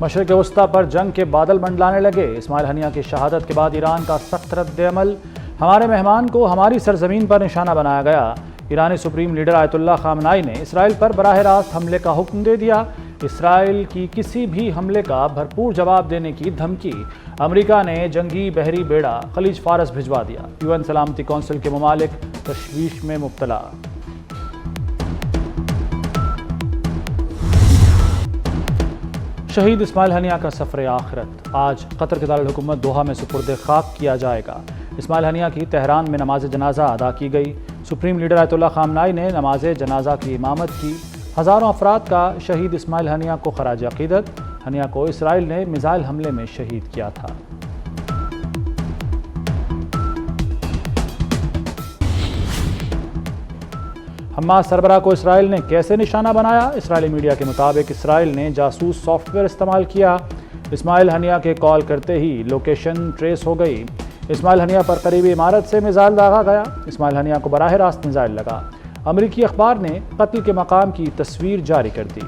मशरिक़ वस्ता पर जंग के बादल मंडलाने लगे। इस्माइल हनिया की शहादत के बाद ईरान का सख्त रद्द-ए-अमल। हमारे मेहमान को हमारी सरजमीन पर निशाना बनाया गया। ईरानी सुप्रीम लीडर आयतुल्लाह खामनाई ने इसराइल पर बराह रास्त हमले का हुक्म दे दिया। इसराइल की किसी भी हमले का भरपूर जवाब देने की धमकी। अमेरिका ने जंगी बहरी बेड़ा खलीज फारस भिजवा दिया। यूएन सलामती कौंसिल के ममालिक तशवीश में मुब्तला। शहीद इस्माइल हनिया का सफ़र आखिरत आज कतर के दारुल हुकूमत दोहा में सुपुर्द खाक किया जाएगा। इस्माइल हनिया की तेहरान में नमाज जनाजा अदा की गई। सुप्रीम लीडर आयतुल्लाह खामनाई ने नमाज जनाजा की इमामत की। हज़ारों अफराद का शहीद इस्माइल हनिया को खराज अक़ीदत। हनिया को इसराइल ने मिसाइल हमले में शहीद किया था। हमास सरबराह को इसराइल ने कैसे निशाना बनाया? इसराइली मीडिया के मुताबिक इसराइल ने जासूस सॉफ्टवेयर इस्तेमाल किया। इस्माइल हनिया के कॉल करते ही लोकेशन ट्रेस हो गई। इस्माइल हनिया पर करीबी इमारत से मिसाइल दागा गया। इस्माइल हनिया को बराह रास्त मिसाइल लगा। अमरीकी अखबार ने कत्ल के मकाम की तस्वीर जारी कर दी।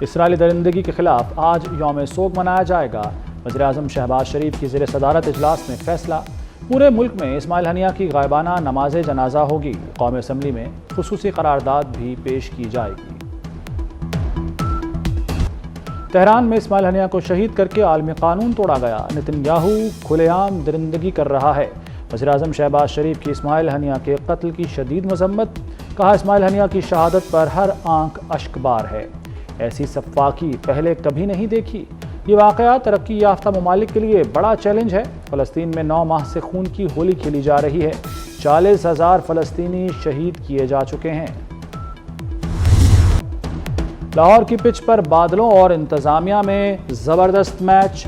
इसराइली दरिंदगी के खिलाफ आज यौम सोग मनाया जाएगा। वज़ीर-ए-आज़म शहबाज शरीफ की ज़ेर सदारत इजलास में फैसला। पूरे मुल्क में इस्माइल हनिया की गायबाना नमाज जनाजा होगी। कौमी असम्बली में खुसूसी करारदाद भी पेश की जाएगी। तेहरान में इस्माइल हनिया को शहीद करके आलमी कानून तोड़ा गया। नेतन्याहू खुलेआम दरिंदगी कर रहा है। वज़ीर-ए-आज़म शहबाज शरीफ की इस्माइल हनिया के कत्ल की शदीद मजम्मत। कहा, इस्माइल हनिया की शहादत पर हर आंख अश्कबार है। ऐसी सफ़ाकी पहले कभी नहीं देखी। ये वाक़या तरक्की याफ्ता ममालिक के लिए बड़ा चैलेंज है। फ़लस्तीन में 9 माह से खून की होली खेली जा रही है। 40,000 फ़लस्तीनी शहीद किए जा चुके हैं। लाहौर की पिच पर बादलों और इंतज़ामिया में ज़बरदस्त मैच।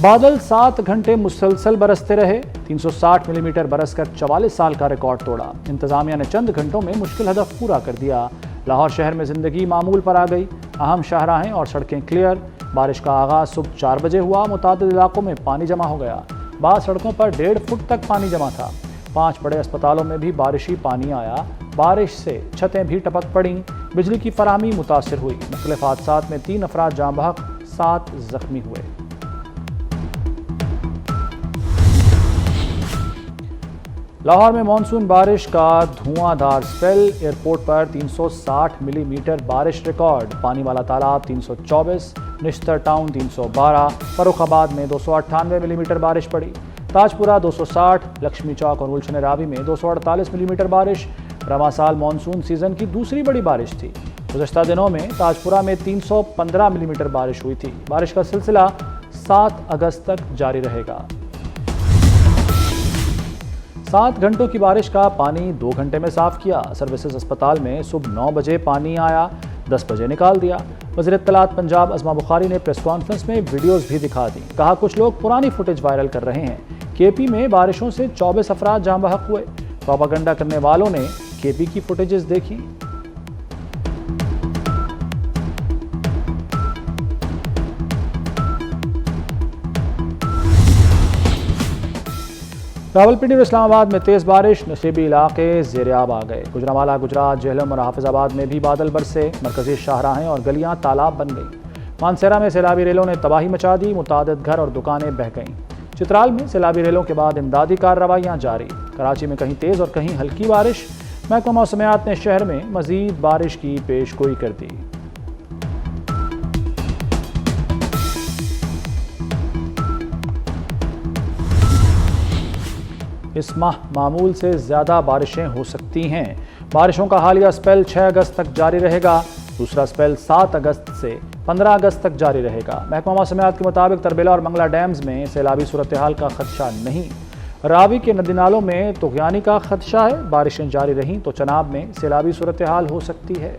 बादल 7 घंटे मुसलसल बरसते रहे। 360 मिलीमीटर बरसकर 44 साल का रिकॉर्ड तोड़ा। इंतज़ामिया ने चंद घंटों में मुश्किल हदफ पूरा कर दिया। लाहौर शहर में ज़िंदगी मामूल पर आ गई। अहम शाहराहें और सड़कें क्लियर। बारिश का आगाज़ सुबह 4 बजे हुआ। मुतादिद इलाकों में पानी जमा हो गया। बाद सड़कों पर 1.5 फुट तक पानी जमा था। 5 बड़े अस्पतालों में भी बारिशी पानी आया। बारिश से छतें भी टपक पड़ीं। बिजली की फराहमी मुतासिर हुई। मुख्तलिफ हादसात में 3 अफराद जाँ बहक, 7 जख्मी हुए। लाहौर में मानसून बारिश का धुआंधार स्पेल। एयरपोर्ट पर 360 मिलीमीटर बारिश रिकॉर्ड। पानी वाला तालाब 324, निश्तर टाउन 312, फर्रुखाबाद में 298 मिलीमीटर बारिश पड़ी। ताजपुरा 260, लक्ष्मी चौक और गुलशन रावी में 248 मिलीमीटर बारिश। रवा साल मानसून सीजन की दूसरी बड़ी बारिश थी। गुज़श्ता दिनों में ताजपुरा में 315 मिलीमीटर बारिश हुई थी। बारिश का सिलसिला 7 अगस्त तक जारी रहेगा। 7 घंटों की बारिश का पानी 2 घंटे में साफ किया। सर्विसेज अस्पताल में सुबह 9 बजे पानी आया, 10 बजे निकाल दिया। वज़ीर इत्तलात पंजाब अज़मा बुखारी ने प्रेस कॉन्फ्रेंस में वीडियोस भी दिखा दी। कहा, कुछ लोग पुरानी फुटेज वायरल कर रहे हैं। केपी में बारिशों से 24 अफराद जाँ बहक हुए। प्रोपागंडा करने वालों ने केपी की फुटेजेस देखी। रावलपिंडी और इस्लामाबाद में तेज़ बारिश। नशीबी इलाके ज़ेर-ए-आब आ गए। गुजरांवाला, गुजरात, जेहलम और हाफिजाबाद में भी बादल बरसे। मरकजी शाहराहें और गलियां तालाब बन गई। मानसेरा में सैलाबी रेलों ने तबाही मचा दी। मुतादिद घर और दुकानें बह गईं। चित्राल में सैलाबी रेलों के बाद इमदादी कार्रवाइयाँ जारी। कराची में कहीं तेज़ और कहीं हल्की बारिश। महकमा मौसमियात ने शहर में मज़ीद बारिश की पेशगोई कर दी। इस माह मामूल से ज़्यादा बारिशें हो सकती हैं। बारिशों का हालिया स्पेल 6 अगस्त तक जारी रहेगा। दूसरा स्पेल 7 अगस्त से 15 अगस्त तक जारी रहेगा। महकमा मौसमियात के मुताबिक तरबेला और मंगला डैम्स में सैलाबी सूरत हाल का खदशा नहीं। रावी के नदी नालों में तुग़यानी का खदशा है। बारिशें जारी रहीं तो चनाब में सैलाबी सूरत हाल हो सकती है।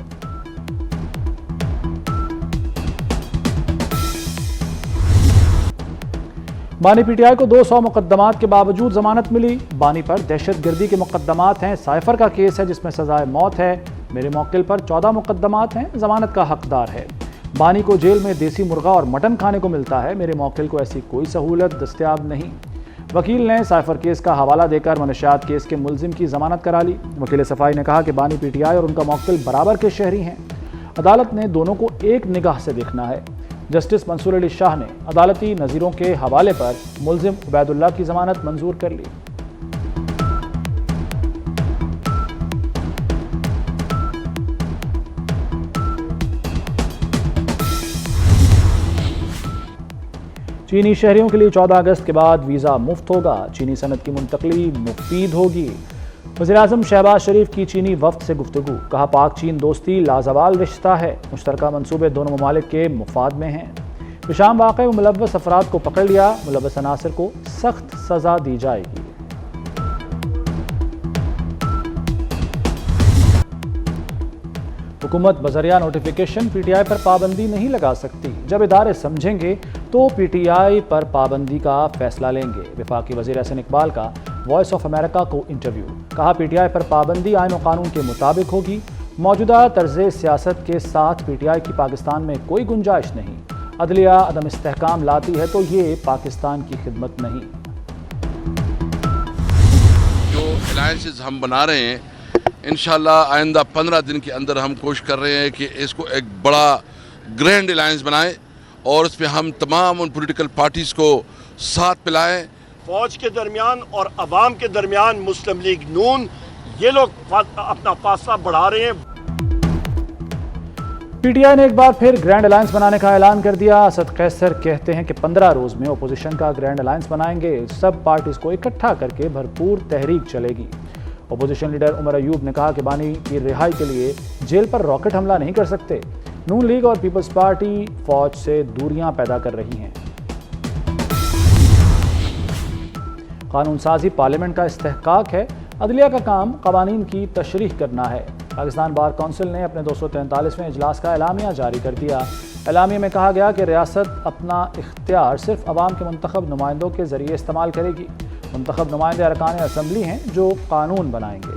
बानी पीटीआई को 200 मुकदमात के बावजूद जमानत मिली। बानी पर दहशत गर्दी के मुकदमात हैं। साइफर का केस है जिसमें सजाए मौत है। मेरे मौकिल पर 14 मुकदमात हैं। जमानत का हकदार है। बानी को जेल में देसी मुर्गा और मटन खाने को मिलता है। मेरे मौकिल को ऐसी कोई सहूलत दस्तयाब नहीं। वकील ने साइफर केस का हवाला देकर मनशियात केस के मुलजिम की जमानत करा ली। वकील सफाई ने कहा कि बानी पीटीआई और उनका मौक्किल बराबर के शहरी हैं। अदालत ने दोनों को एक निगाह से देखना है। जस्टिस मंसूर अली शाह ने अदालती नज़ीरों के हवाले पर मुलजिम उबैदुल्लाह की जमानत मंजूर कर ली। चीनी शहरियों के लिए 14 अगस्त के बाद वीज़ा मुफ्त होगा। चीनी सनत की मुंतकली मुफीद होगी। वज़ीर-ए-आज़म शहबाज शरीफ की चीनी वफ्द से गुफ्तगू। कहा पाक चीन दोस्ती लाजवाल रिश्ता है। मुश्तरका मंसूबे दोनों ममालिक के मुफाद में हैं। पेशाम वाक़े में मुलव्वस अफराद को पकड़ लिया। मुलव्वस अनासर को सख्त सज़ा दी जाएगी। हुकूमत बजरिया नोटिफिकेशन पीटीआई पर पाबंदी नहीं लगा सकती। जब इदारे समझेंगे तो पीटीआई पर पाबंदी का फैसला लेंगे। वफाकी वज़ीर एहसन इकबाल का वॉइस ऑफ अमेरिका को इंटरव्यू। कहा पीटीआई पर पाबंदी आईन और कानून के मुताबिक होगी। मौजूदा तर्ज़ सियासत के साथ पीटीआई की पाकिस्तान में कोई गुंजाइश नहीं। अदलिया अदम इस्तेहकाम लाती है तो ये पाकिस्तान की खिदमत नहीं। जो अलायंसेस हम बना रहे हैं इंशाल्लाह आइंदा 15 दिन के अंदर हम कोशिश कर रहे हैं कि इसको एक बड़ा ग्रैंड अलायंस बनाएं और उस पर हम तमाम उन पॉलिटिकल पार्टीज़ को साथ पिलाएं। फौज के दरमियान और अवाम के दरमियान मुस्लिम लीग नून ये लोग अपना फासला बढ़ा रहे हैं। पीटीआई ने एक बार फिर ग्रैंड अलायंस बनाने का ऐलान कर दिया। असद कैसर कहते हैं कि 15 रोज में अपोजिशन का ग्रैंड अलायंस बनाएंगे। सब पार्टीज को इकट्ठा करके भरपूर तहरीक चलेगी। अपोजिशन लीडर उमर अयूब ने कहा कि बानी की रिहाई के लिए जेल पर रॉकेट हमला नहीं कर सकते। नून लीग और पीपल्स पार्टी फौज से दूरियां पैदा कर रही हैं। कानून साजी पार्लियामेंट का इस्तेहकाक है। अदलिया का काम कवानीन की तशरीह करना है। पाकिस्तान बार कौंसिल ने अपने 243वें इजलास का एलामिया जारी कर दिया। एलामिया में कहा गया कि रियासत अपना इख्तियार सिर्फ अवाम के मुंतखब नुमाइंदों के जरिए इस्तेमाल करेगी। मुंतखब नुमाइंदे अरकान असम्बली हैं जो कानून बनाएंगे।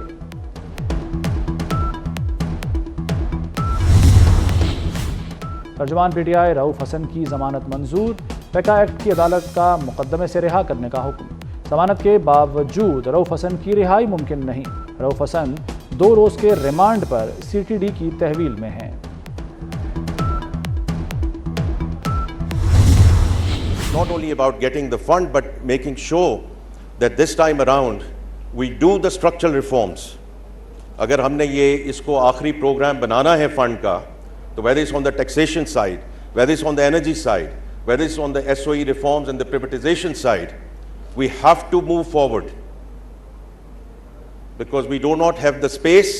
तर्जुमान पीटीआई रऊफ हसन की जमानत मंजूर। पैका एक्ट की अदालत का मुकदमे से रिहा करने का हुक्म। जमानत के बावजूद रऊफ हसन की रिहाई मुमकिन नहीं। रऊफ हसन 2 रोज के रिमांड पर सीटीडी की तहवील में हैं। Not only about getting the fund but making sure that this time around we do the structural reforms. अगर हमने ये इसको आखिरी प्रोग्राम बनाना है फंड का, तो whether it's on the taxation side, whether it's on the energy side, whether it's on the SOE reforms and the privatization side, we have to move forward because we do not have the space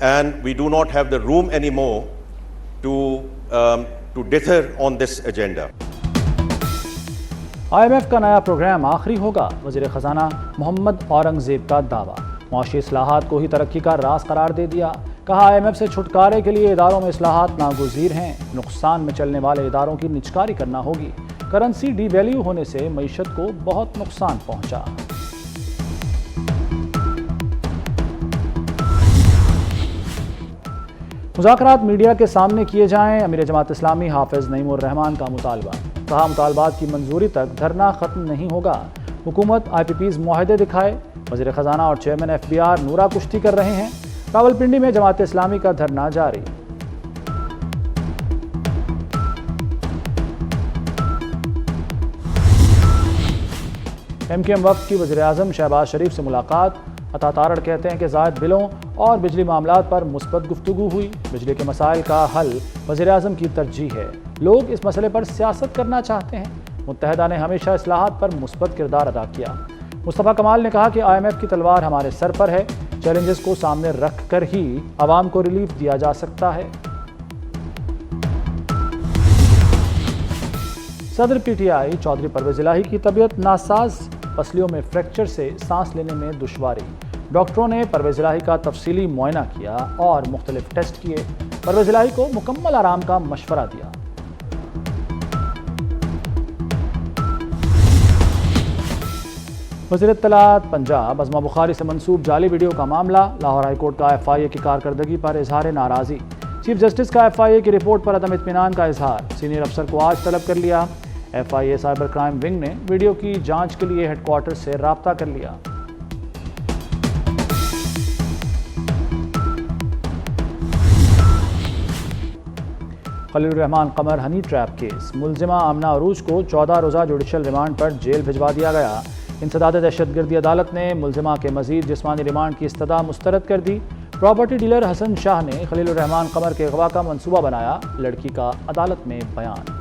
and we do not have the room anymore to dither on this agenda. IMF का नया programme आखिरी होगा। वज़ीर ख़ज़ाना मोहम्मद औरंगज़ेब का दावा। मुआशी इस्लाहात को ही तरक्की का राज करार दे दिया। कहा IMF से छुटकारे के लिए इदारों में इस्लाहात नागुज़ीर हैं। नुकसान में चलने वाले इदारों की निजकारी करना होगी। करेंसी डीवैल्यू होने से मईशत को बहुत नुकसान पहुंचा। मुज़ाकरात मीडिया के सामने किए जाएं। अमीर जमात इस्लामी हाफिज नईमुर रहमान का मुतालबा। कहा मुतालबात की मंजूरी तक धरना खत्म नहीं होगा। हुकूमत IPPs मुआहदे दिखाए। वज़ीर ख़ज़ाना और चेयरमैन FBR नूरा कुश्ती कर रहे हैं। रावलपिंडी में जमात इस्लामी का धरना जारी। MKM वफ्द की वज़ीर-ए-आज़म शहबाज शरीफ से मुलाकात। अता तारड़ कहते हैं कि ज़ायद बिलों और बिजली मामलात पर मुस्बत गुफ्तगू हुई। बिजली के मसाइल का हल वज़ीर-ए-आज़म की तरजीह है। लोग इस मसले पर सियासत करना चाहते हैं। मुत्तहदा ने हमेशा इस्लाहात पर मुस्बत किरदार अदा किया। मुस्तफ़ा कमाल ने कहा कि IMF की तलवार हमारे सर पर है। चैलेंजेस को सामने रख कर ही आवाम को रिलीफ दिया जा सकता है। सदर PTI चौधरी परवेज़ इलाही की तबीयत नासाज। पसलियों में फ्रैक्चर से सांस लेने में दुश्वारी। डॉक्टरों ने परवेज़ इलाही का तफसीली मुआयना किया और मुख्तलिफ टेस्ट किए। परवेज़ इलाही को मुकम्मल आराम का मशवरा दिया। वज़ीर इत्तलात पंजाब अज़मा बुखारी से मंसूब जाली वीडियो का मामला। लाहौर हाई कोर्ट का FIA की कारकर्दगी पर इजहार नाराज़ी। चीफ जस्टिस का FIA की रिपोर्ट पर अदम इत्मीनान का इजहार। सीनियर अफसर को आज तलब कर लिया। FIA साइबर क्राइम विंग ने वीडियो की जांच के लिए हेडक्वार्टर से राब्ता कर लिया। खलील रहमान कमर हनी ट्रैप केस, मुलजिमा आमना अरूज को 14 रोज़ा जुडिशल रिमांड पर जेल भिजवा दिया गया। इंसदाद दहशतगर्दी अदालत ने मुलजिमा के मजीद जिस्मानी रिमांड की इस्तदा मुस्तरद कर दी। प्रॉपर्टी डीलर हसन शाह ने खलील रहमान कमर के अगवा का मंसूबा बनाया, लड़की का अदालत में बयान।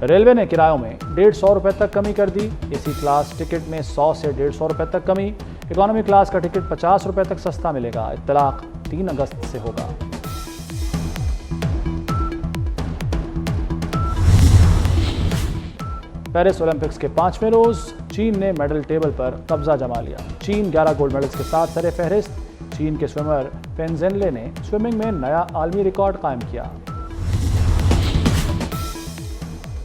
रेलवे ने किरायों में 150 रुपये तक कमी कर दी। AC क्लास टिकट में 100 से 150 रुपये तक कमी। इकॉनमी क्लास का टिकट 50 रुपये तक सस्ता मिलेगा। इत्तलाक 3 अगस्त से होगा। पेरिस ओलंपिक्स के 5वें रोज चीन ने मेडल टेबल पर कब्जा जमा लिया। चीन 11 गोल्ड मेडल्स के साथ सरे फहरिस्त। चीन के स्विमर पेन जेनले ने स्विमिंग में नया आलमी रिकॉर्ड कायम किया।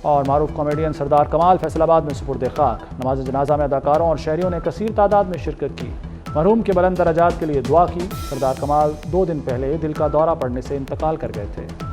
और मारूफ कॉमेडियन सरदार कमाल फैसलाबाद में सुपुर्द खाक। नमाज जनाजा में अदाकारों और शहरियों ने कसीर तादाद में शिरकत की। मरहूम के बुलंद दर्जात के लिए दुआ की। सरदार कमाल 2 दिन पहले दिल का दौरा पड़ने से इंतकाल कर गए थे।